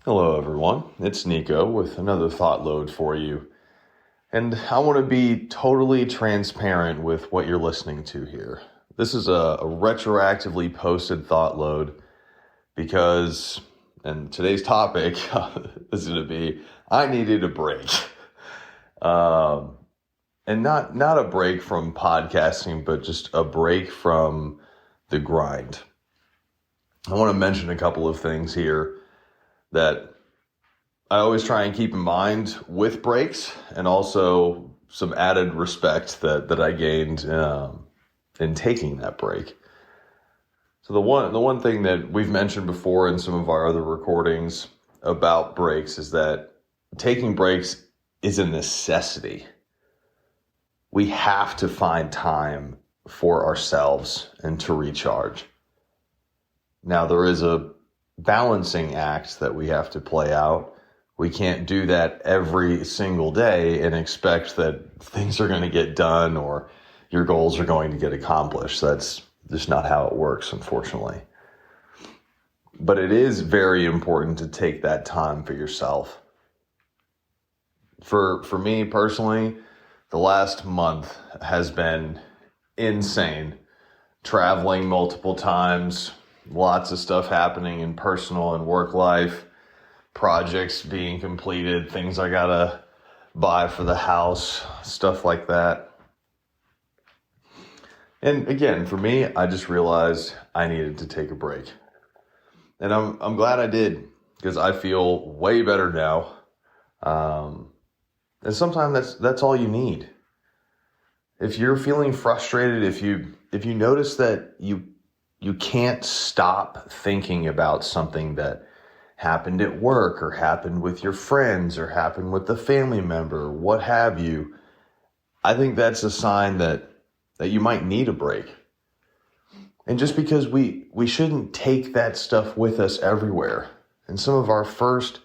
Hello, everyone. It's Nico with another ThoughtLoad for you. And I want to be totally transparent with what you're listening to here. This is a retroactively posted ThoughtLoad because, and today's topic is going to be, I needed a break. And not a break from podcasting, but just a break from the grind. I want to mention a couple of things here that I always try and keep in mind with breaks, and also some added respect that I gained in taking that break. So the one thing that we've mentioned before in some of our other recordings about breaks is that taking breaks is a necessity. We have to find time for ourselves and to recharge. Now, there is a balancing act that we have to play out. We can't do that every single day and expect that things are going to get done or your goals are going to get accomplished. That's just not how it works, unfortunately. But it is very important to take that time for yourself. For me personally, the last month has been insane. Traveling multiple times, lots of stuff happening in personal and work life, projects being completed, things I gotta buy for the house, stuff like that. And again, for me, I just realized I needed to take a break. And I'm glad I did, because I feel way better now. And sometimes that's all you need. If you're feeling frustrated, if you notice that you can't stop thinking about something that happened at work or happened with your friends or happened with a family member, what have you, I think that's a sign that you might need a break. And just because we shouldn't take that stuff with us everywhere. In some of our first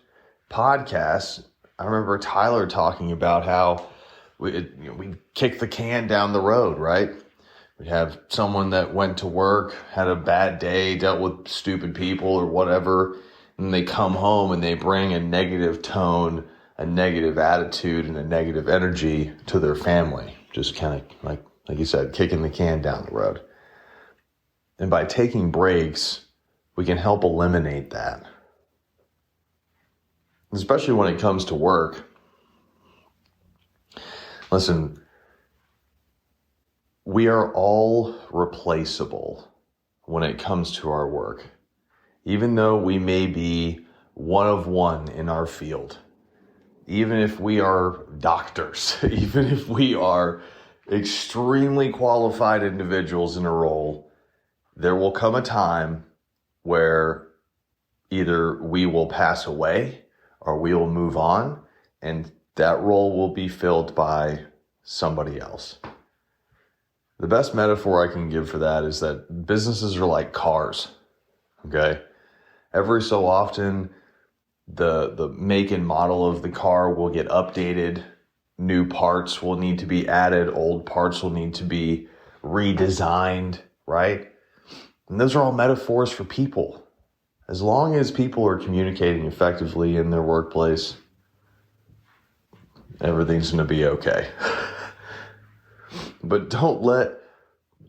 podcasts, I remember Tyler talking about how we kick the can down the road, right? We'd have someone that went to work, had a bad day, dealt with stupid people or whatever, and they come home and they bring a negative tone, a negative attitude, and a negative energy to their family. Just kind of like you said, kicking the can down the road. And by taking breaks, we can help eliminate that. Especially when it comes to work. Listen, we are all replaceable when it comes to our work. Even though we may be one of one in our field, even if we are doctors, even if we are extremely qualified individuals in a role, there will come a time where either we will pass away or we will move on, and that role will be filled by somebody else. The best metaphor I can give for that is that businesses are like cars, okay? Every so often, the make and model of the car will get updated. New parts will need to be added. Old parts will need to be redesigned, right? And those are all metaphors for people. As long as people are communicating effectively in their workplace, everything's going to be okay. But don't let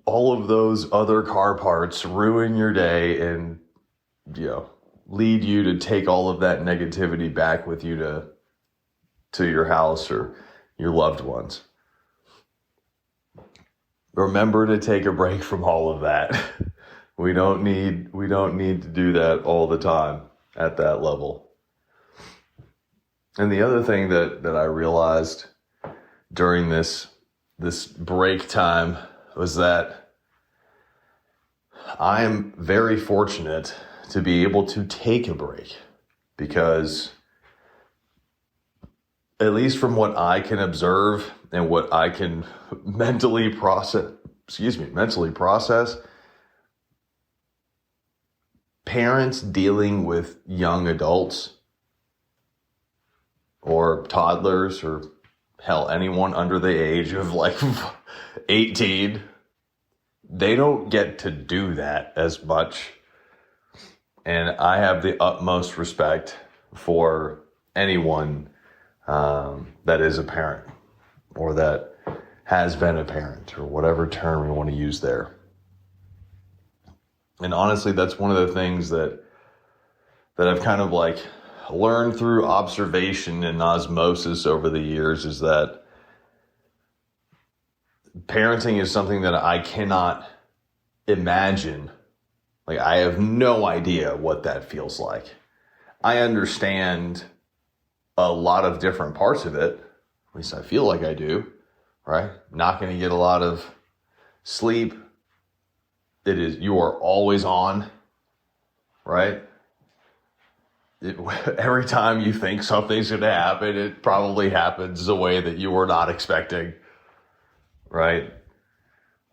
all of those other car parts ruin your day and, lead you to take all of that negativity back with you to your house or your loved ones. Remember to take a break from all of that. We don't need to do that all the time at that level. And the other thing that I realized during this break time was that I am very fortunate to be able to take a break, because at least from what I can observe and what I can mentally process, parents dealing with young adults or toddlers or hell, anyone under the age of 18, they don't get to do that as much. And I have the utmost respect for anyone that is a parent or that has been a parent or whatever term you want to use there. And honestly, that's one of the things that I've kind of like learned through observation and osmosis over the years is that parenting is something that I cannot imagine. Like, I have no idea what that feels like. I understand a lot of different parts of it. At least I feel like I do, right? Not going to get a lot of sleep. You are always on, right? Every time you think something's going to happen, it probably happens the way that you were not expecting, right?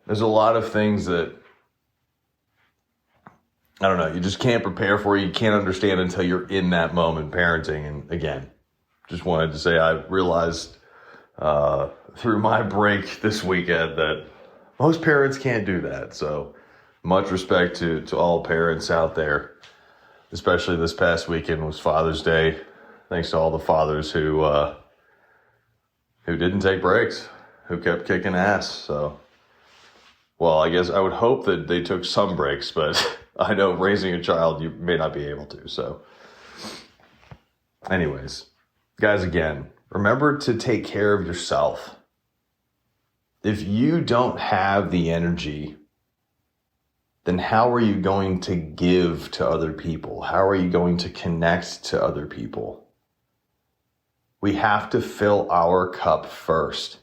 There's a lot of things that, I don't know, you just can't prepare for, you can't understand until you're in that moment parenting. And again, just wanted to say I realized through my break this weekend that most parents can't do that. So much respect to all parents out there. Especially this past weekend was Father's Day. Thanks to all the fathers who didn't take breaks, who kept kicking ass. So, well, I guess I would hope that they took some breaks, but I know raising a child, you may not be able to. So, anyways, guys, again, remember to take care of yourself. If you don't have the energy, then how are you going to give to other people? How are you going to connect to other people? We have to fill our cup first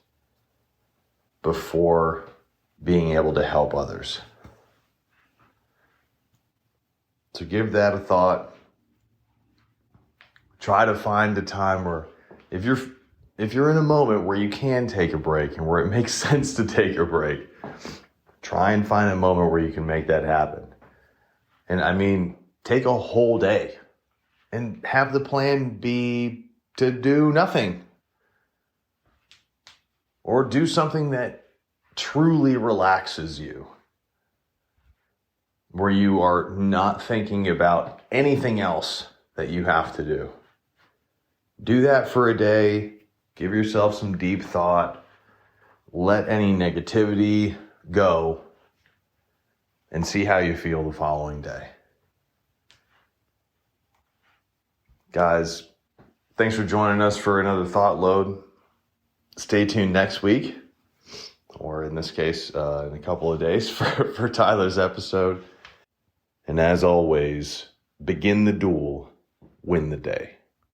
before being able to help others. So give that a thought. Try to find a time where if you're in a moment where you can take a break and where it makes sense to take a break, try and find a moment where you can make that happen. And I mean, take a whole day and have the plan be to do nothing or do something that truly relaxes you, where you are not thinking about anything else that you have to do. Do that for a day. Give yourself some deep thought. Let any negativity go and see how you feel the following day. Guys, thanks for joining us for another Thought Load. Stay tuned next week, or in this case, in a couple of days for Tyler's episode. And as always, begin the duel, win the day.